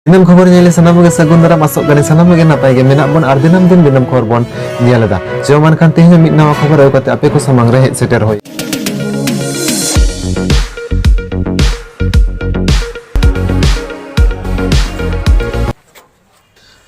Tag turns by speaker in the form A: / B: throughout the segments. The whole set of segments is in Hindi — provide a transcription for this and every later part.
A: दिनम खबर nyele sanam ge sagun daram asok gani sanam ge napai ge menak bon ar dinam din dinam khobor bon nyeleda jeman kan tehnya mid nawa khobor au kate ape ko samang re seter hoy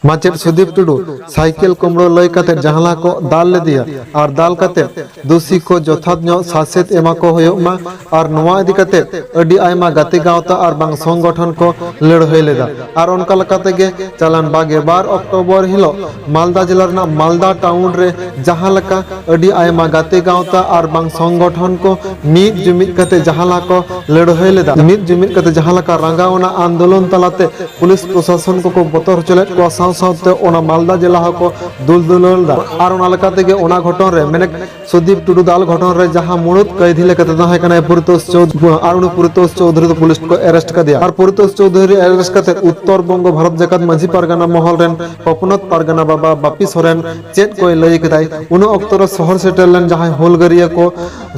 A: माचेट सुदीप टुडू साइकिल कुमड़ो लय कते जहला को दाल ले दिया और दाल कते दोषी को जथात नो सासेत एमा को होयोमा और नवा इदी कते अडी आयमा गति गावता और बांग संगठन को लड़हय लेदा और उनका लकाते गे चलन बागे 12 अक्टोबर हिलो मालदा जिला रना मालदा टाउन रे जहां लका अडी आयमा गति गावता और बांग संगठन को मीत जुमित कते जहला को लड़हय लेदा मीत जुमित कते जहला का रंगावना आंदोलन तलाते पुलिस प्रशासन को बतर चले को सावते ओना मालदा जिला को दुलदुलदा और ओना लकाते गे ओना घटन रे मेने सुदीप टुडू दाल घटन रे जहां मुणुत कैदी लेकते तहां कने पुरतोष चौधरी और उन पुरतोष चौधरी तो पुलिस को अरेस्ट कर दिया और पुरतोष चौधरी अरेस्ट करते उत्तर बंग भारत जगत माझी परगना महल रेन पपनत परगना बाबा बापी सोरेन चेत कोई लई कदाई उन अक्तर शहर सेटलन जहां होलगरिया को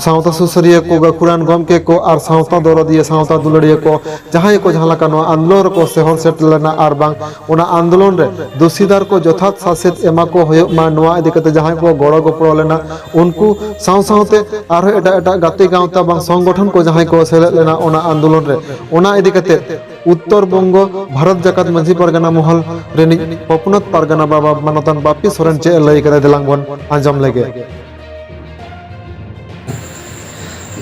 A: सावता सुसरिया को गखुरान गमके को और सावता दरदिया सावता दुलड़िया को जहां को जहां लका नो आंदोलन को शहर सेटलना और बांग ओना आंदोलन रे दोषीदार को यथार्थ शासित एमा को होयो मा नवा इदी कते जहां को गड़ो गपड़ो लेना उनको साव सावते आरो एटा एटा गाते गावता बांग संगठन को जहां को सेलेद लेना ओना आंदोलन रे ओना इदी कते उत्तर बंग भारत जगत माझी परगना महल रेनी पपनत परगना बाबा मानतन बापी सोरेन चे लई करे दिलांग बन आंजम लेगे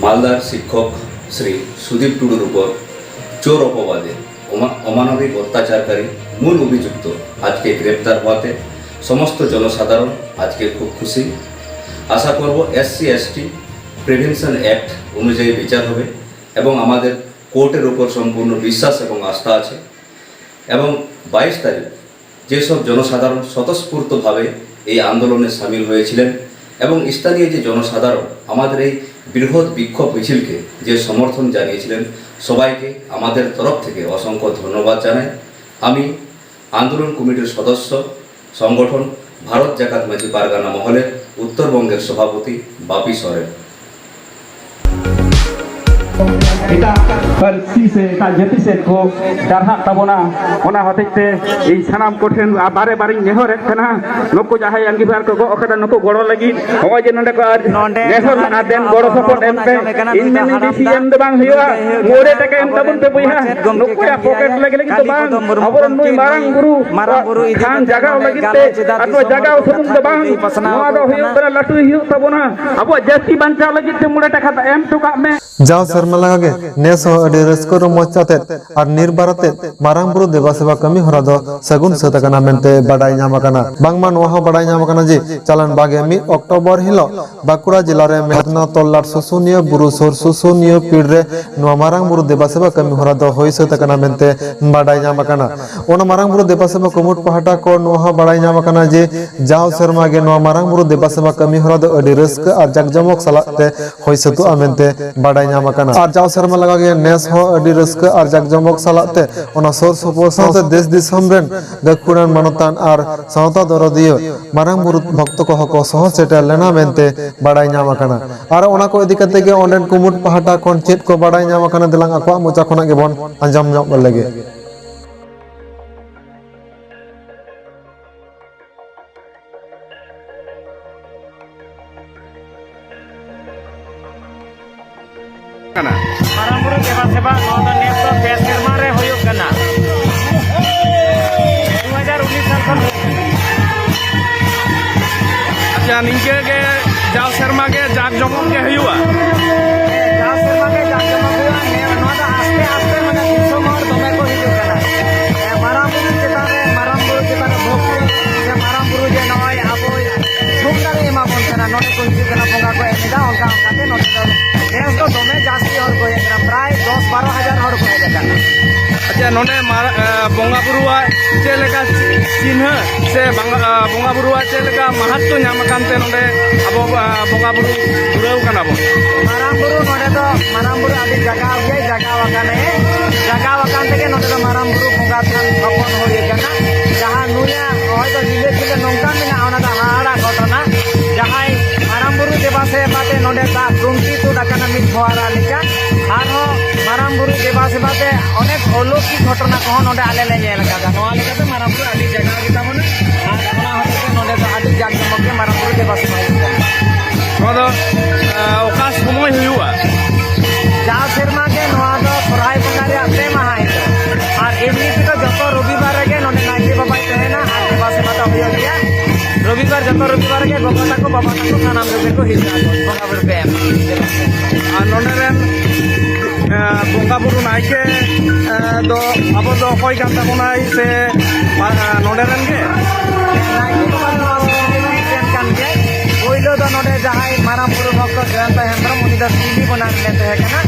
B: मालदार शिक्षक श्री सुदीप टुडुर ऊपर चोर अपवादे अमानविक अत्याचारकारी मूल अभियुक्त आज के ग्रेप्तार हुआते समस्त जनसाधारण आज के खूब खुशी आशा करब एससी एसटी प्रिभेंशन एक्ट अनुयायी विचार होबे एवं आमादेर कोर्टेर ऊपर सम्पूर्ण विश्वास एवं आस्था आछे एवं 22 तारीख जे सब जनसाधारण स्वतःस्फूर्त भावे এই आंदोलने शामिल হয়েছিলেন এবং স্থানীয় যে জনসাধারণ আমাদের এই বৃহৎ বিক্ষোভ মিছিলকে যে সমর্থন জানিয়েছিলেন সবাইকে আমাদের তরফ থেকে অসংখ্য ধন্যবাদ জানাই আমি আন্দোলন কমিটির সদস্য সংগঠন ভারত জাকাত মাঝি পারগানা মহলের উত্তরবঙ্গের সভাপতি বাপি সরেন
C: kita persi se ta jati se ko darha tabona ona hotete ei sanam koten bare bare nehore kana noko jahai angibar ko okada noko goro lagi hoy je nonde ko nehor na den goro support empe in meni dcm do bang hiwa ngore take em tabun pe buiha noko ya pocket lagi lagi to bang abor nui marang guru khan jaga lagi te atwa jaga usum do bang noa do hiu bera latu hiu tabona abo jati bancha lagi te mure taka em to ka me
A: जाओ शर्मा लगा नेस अडी रस्को मोचाते और निर्बारते मारांग बुरु देवा सेवा कमी हरा दो सगुन सतकना मेनते बडाई नामकना बांगमा नोहा बडाई नामकना जी चलन बागे 1 अक्टोबर हिलो बाकुड़ा जिला रे मेहतना तोल्लार सुसुनिया बुरु सोर सुसुनिया पीड़ रे नो मारांग बुरु देवा सेवा कमी हरा दो होई सतकना मेनते बडाई नामकना ओना मारांग बुरु देवा सेवा कुमुट पहाटा को नोहा बडाई नामकना जी जाओ शर्मा गे नो मारांग बुरु देवा सेवा कमी हरा दो अडी रस्क और जगजमक सलाते होई सतु आमेनते बडाई और जाओ शर्मा लगा गया नेस हो अडी रस्क और जगजमक सलाते ओना सोर सपोर साथे देश दिसम रेन गखुरान मानतान और सावता दरदियो मारांग बुरु भक्त को हको सह सेटर लेना मेनते बाडाई नामकना और ओना को इदी कते गे ओंडेन कुमुट पहाटा कोन चेत को बाडाई नामकना दिलांग अकवा मोचा खना गे बन अंजाम ᱧᱚᱜ लगे
D: मारांग बुरु देवा सेवा नोदा नेस तो पे सेरमा रे होयो कना 2019 साल खन
E: अच्छा निके के जाव शर्मा के जाग जमक के हुआ
D: जाव शर्मा के जाग जमक हुआ ने नोदा आस्ते आस्ते माने 300 मोर दमे को हिजु कना मारांग बुरु चेतारे भोग जे मारांग बुरु जे नय आबो भोगदारे एमा बन कना नोडे को हिजु कना बोंगा को एनेदा ओका ओकाते नोडे नेस तो दमे जास्ती हर को एकरा प्राय 10-12 हजार हर को हेजकना
E: अच्छा नोडे बोंगा बुरुआ चेलेका चिन्ह से बोंगा बुरुआ चेलेका महत्व नामकानते नोडे अबो बोंगा बुरु दुराव कना बो
D: मारांग बुरु नोडे तो मारांग बुरु आदि जगह गे जगह वकान तके नोडे तो मारांग बुरु बोंगा थान खपन होय कना जहां नुया होय तो जिले जिले नोंका मेना ओना दा हाड़ा घटना जहां मारांग बुरु देवा से बाते नोडे ता टुंकी तु दकना मिट होरा लिका आरो मारांग ᱢᱟᱨᱟᱝ ᱵᱩᱨᱩ ᱫᱮᱵᱟ ᱥᱮᱵᱟᱛᱮ অনেক অলৌকিক ঘটনা কহ নডে আলে লে ᱧᱮᱞ ᱟᱠᱟᱫᱟ ᱱᱚᱣᱟ ᱞᱮᱠᱟᱛᱮ ᱢᱟᱨᱟᱝ ᱵᱩᱨᱩ ᱟᱹᱰᱤ ᱡᱟᱭᱜᱟ ᱜᱮ ᱛᱟᱵᱚᱱᱟ ᱟᱨ ᱚᱱᱟ ᱦᱚᱛᱮᱛᱮ ᱱᱚᱰᱮ ᱫᱚ ᱟᱹᱰᱤ ᱡᱟᱠ ᱡᱚᱢᱚᱠ ᱜᱮ ᱢᱟᱨᱟᱝ ᱵᱩᱨᱩ ᱫᱮᱵᱟ ᱥᱮᱵᱟ ᱦᱩᱭᱩᱜ ᱠᱟᱱᱟ
E: ᱱᱚᱣᱟ ᱫᱚ ᱚᱠᱟ ᱥᱚᱢᱚᱭ ᱦᱩᱭᱩᱜᱼᱟ
D: যা ᱥᱮᱨᱢᱟ ᱜᱮ ᱱᱚᱣᱟ ᱫᱚ ᱥᱚᱨᱦᱟᱭ ᱵᱚᱸᱜᱟ ᱨᱮᱭᱟᱜ 2 মাহᱟ ᱦᱤᱞᱳᱜ ᱟᱨ ᱮᱢᱱᱤ ᱛᱮᱫᱚ ᱡᱚᱛᱚ রবিবার ᱨᱮᱜᱮ ᱱᱚᱰᱮ ᱱᱟᱭᱠᱮ ᱵᱟᱵᱟᱭ ᱛᱟᱦᱮᱱᱟ ᱟᱨ ᱫᱮᱵᱟ ᱥᱮᱵᱟ ᱫᱚ ᱦᱩᱭᱩᱜ ᱜᱮᱭᱟ রবিবার ᱡᱚᱛᱚ রবিবার ᱜᱮ ᱜᱚᱜᱚ ᱛᱟᱠᱚ ᱵᱟᱵᱟ ᱛᱟᱠᱚ ᱥᱟᱱᱟᱢ ᱠᱚᱜᱮ ᱠᱚ ᱦᱤᱡᱩᱜᱼᱟ ᱵᱚᱸᱜᱟ ᱵᱩᱨᱩ ᱯᱮ ᱮᱢᱟ
E: ᱟᱨ ᱱᱚᱰᱮ ᱨᱮᱱ ᱵᱚᱸᱜᱟ ᱵᱩᱨᱩ ᱱᱟᱭᱠᱮ ᱫᱚ ᱟᱵᱚ ᱫᱚ ᱚᱠᱚᱭ ᱠᱟᱱ ᱛᱟᱵᱚᱱᱟᱭ ᱥᱮ ᱱᱚᱰᱮ ᱨᱮᱱ ᱜᱮ
D: নাইকে বাবা নওয়া মিটেন কান গে পয়লো ᱫᱚ ᱱᱚᱰᱮ ᱡᱟᱦᱟᱸᱭ ᱢᱟᱨᱟᱝ ᱵᱩᱨᱩ ᱵᱷᱚᱠᱛᱚ ᱡᱚᱭᱚᱱᱛᱚ ᱦᱮᱢᱵᱨᱚᱢ ᱩᱱᱤ ᱫᱚ ᱯᱤᱞᱤ ᱵᱚᱱᱟᱢ ᱞᱮ ᱛᱟᱦᱮᱸ ᱠᱟᱱᱟ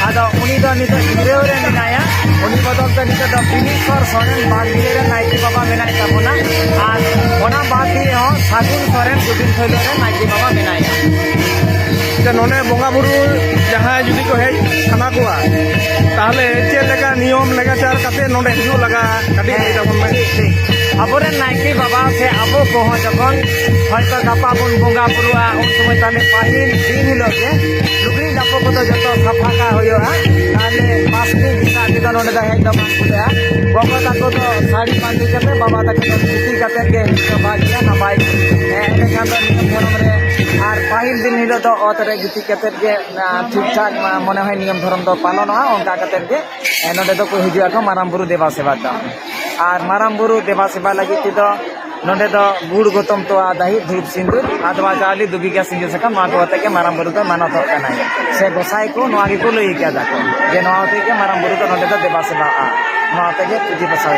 D: ᱟᱫᱚ ᱩᱱᱤ ᱫᱚ ᱱᱤᱛᱚᱜ ᱡᱤᱨᱟᱹᱣ ᱨᱮ ᱢᱮᱱᱟᱭᱟ ᱩᱱᱤ ᱵᱚᱫᱚᱞ ᱛᱮ ᱱᱤᱛᱚᱜ ᱫᱚ ᱵᱤᱱᱤᱥᱚᱨ ᱥᱚᱨᱮᱱ ᱵᱟᱜᱽᱫᱤ ᱨᱮ ᱱᱟᱭᱠᱮ ᱵᱟᱵᱟ ᱢᱮᱱᱟᱭ ᱛᱟᱵᱚᱱᱟ ᱟᱨ ᱚᱱᱟ ᱵᱟᱜᱽᱫᱤ ᱦᱚᱸ ᱥᱟᱹᱜᱩᱱ ᱥᱚᱨᱮᱱ ᱜᱩᱵᱤᱱ ᱛᱷᱚᱭᱞᱚ ᱨᱮ ᱱᱟᱭᱠᱮ ᱵᱟᱵᱟ ᱢᱮᱱᱟᱭᱟ
E: ᱡᱮ ᱱᱚᱰᱮ ᱵᱚᱸᱜᱟ ᱵᱩᱨᱩ ᱡᱟᱦᱟᱸᱭ ᱡᱩᱫᱤ ᱠᱚ ᱦᱮᱡ ᱥᱟᱱᱟ ᱠᱚᱣᱟ ᱛᱟᱦᱚᱞᱮ ᱪᱮᱫ ᱞᱮᱠᱟ ᱱᱤᱭᱚᱢ ᱞᱮᱜᱟᱪᱟᱨ ᱠᱟᱛᱮ ᱱᱚᱰᱮ ᱦᱤᱡᱩᱜ ᱞᱟᱜᱟᱜᱼᱟ ᱠᱟᱹᱴᱤᱡ ᱞᱟᱹᱭ ᱛᱟᱵᱚᱱ ᱢᱮ
D: ᱟᱵᱚᱨᱮᱱ ᱱᱟᱭᱠᱮ ᱵᱟᱵᱟ ᱥᱮ ᱟᱵᱚ ᱠᱚᱦᱚᱸ ᱡᱚᱠᱷᱚᱱ ᱦᱚᱭᱛᱚ ᱜᱟᱯᱟ ᱵᱚᱱ ᱵᱚᱸᱜᱟ ᱵᱩᱨᱩᱜᱼᱟ ᱩᱱ ᱥᱚᱢᱚᱭ ᱛᱟᱦᱞᱮ ᱯᱟᱹᱦᱤᱞ ᱫᱤᱱ ᱦᱤᱞᱳᱜ ᱜᱮ ᱞᱩᱜᱽᱲᱤ ᱞᱟᱯᱚ ᱠᱚᱫᱚ ᱡᱚᱛᱚ ᱥᱟᱯᱷᱟ ᱠᱟᱜ ᱦᱩᱭᱩᱜᱼᱟ ᱛᱟᱦᱞᱮ ᱯᱟᱥᱴᱤ ᱜᱤᱛᱟ ᱛᱮᱫᱚ ᱱᱚᱰᱮ ᱫᱚ ᱦᱮᱡ ᱫᱚ ᱵᱟᱝ ᱠᱩᱞᱟᱹᱜᱼᱟ ᱜᱚᱜᱚ ᱛᱟᱠᱚ ᱫᱚ ᱥᱟᱹᱲᱤ ᱵᱟᱸᱫᱮ ᱠᱟᱛᱮ ᱵᱟᱵᱟ ᱛᱟᱠᱚ ᱫᱚ ᱫᱷᱩᱛᱤ ᱠᱟᱛᱮ ᱜᱮ ᱵᱷᱟᱜᱤᱭᱟ ᱱᱟᱯᱟᱭ ᱮᱸᱰᱮᱠᱷᱟᱱ ᱫᱚ ᱱᱤᱭᱚᱢ ᱫᱷᱚᱨᱚᱢ ᱨᱮ ᱟᱨ ᱯᱟᱹᱦᱤᱞ ᱫᱤᱱ ᱦᱤᱞᱳᱜ ᱫᱚ ᱚᱛ ᱨᱮ ᱜᱤᱛᱤᱡ ᱠᱟᱛᱮ ᱜᱮ ᱴᱷᱤᱠ ᱴᱷᱟᱠ ᱢᱚᱱᱮ হয় নিয়ম ধরম ᱫᱚ পালনᱚᱜᱼᱟ ᱚᱱᱠᱟ ᱠᱟᱛᱮ ᱜᱮ ᱱᱚᱰᱮ ᱫᱚ ᱠᱚ ᱦᱤᱡᱩᱜ ᱟᱠᱚ ᱢᱟᱨᱟᱝ ᱵᱩᱨᱩ ᱫᱮᱵᱟ ᱥᱮᱵᱟ ᱫᱚ ᱟᱨ ᱢᱟᱨᱟᱝ ᱵᱩᱨᱩ ᱫᱮᱵᱟ ᱥᱮᱵᱟ ᱞᱟᱹᱜᱤᱫ ᱛᱮᱫᱚ ᱱᱚᱰᱮ ᱫᱚ ᱜᱩᱲ ᱜᱚᱛᱚᱢ ᱛᱚᱣᱟ ᱫᱟᱦᱤ ᱫᱷᱩᱯ ᱥᱤᱸᱫᱩᱨ ᱟᱫᱣᱟ ᱪᱟᱣᱞᱮ ᱫᱩᱵᱤᱜᱟ ᱥᱤᱸᱡᱩ ᱥᱟᱠᱟᱢ ᱱᱚᱣᱟ ᱠᱚ ᱟᱛᱮ ᱜᱮ ᱢᱟᱨᱟᱝ ᱵᱩᱨᱩ ᱫᱚ ᱢᱟᱱᱚᱛᱚᱜ ᱠᱟᱱᱟᱭ ᱥᱮ ᱜᱚᱸᱥᱟᱭ ᱠᱚ ᱱᱚᱣᱟ ᱜᱮᱠᱚ ᱞᱟᱹᱭ ᱠᱟᱫᱟ ᱠᱚ ᱡᱮ ᱱᱚᱣᱟ ᱟᱛᱮ ᱜᱮ ᱢᱟᱨᱟᱝ ᱵᱩᱨᱩ ᱫᱚ ᱱᱚᱰᱮ ᱫᱚ ᱫᱮᱵᱟ ᱥᱮᱵᱟᱜᱼᱟ ᱱᱚᱣᱟ ᱛᱮᱜᱮ ᱯᱩᱡᱟᱹ ᱯᱟᱥᱟᱣ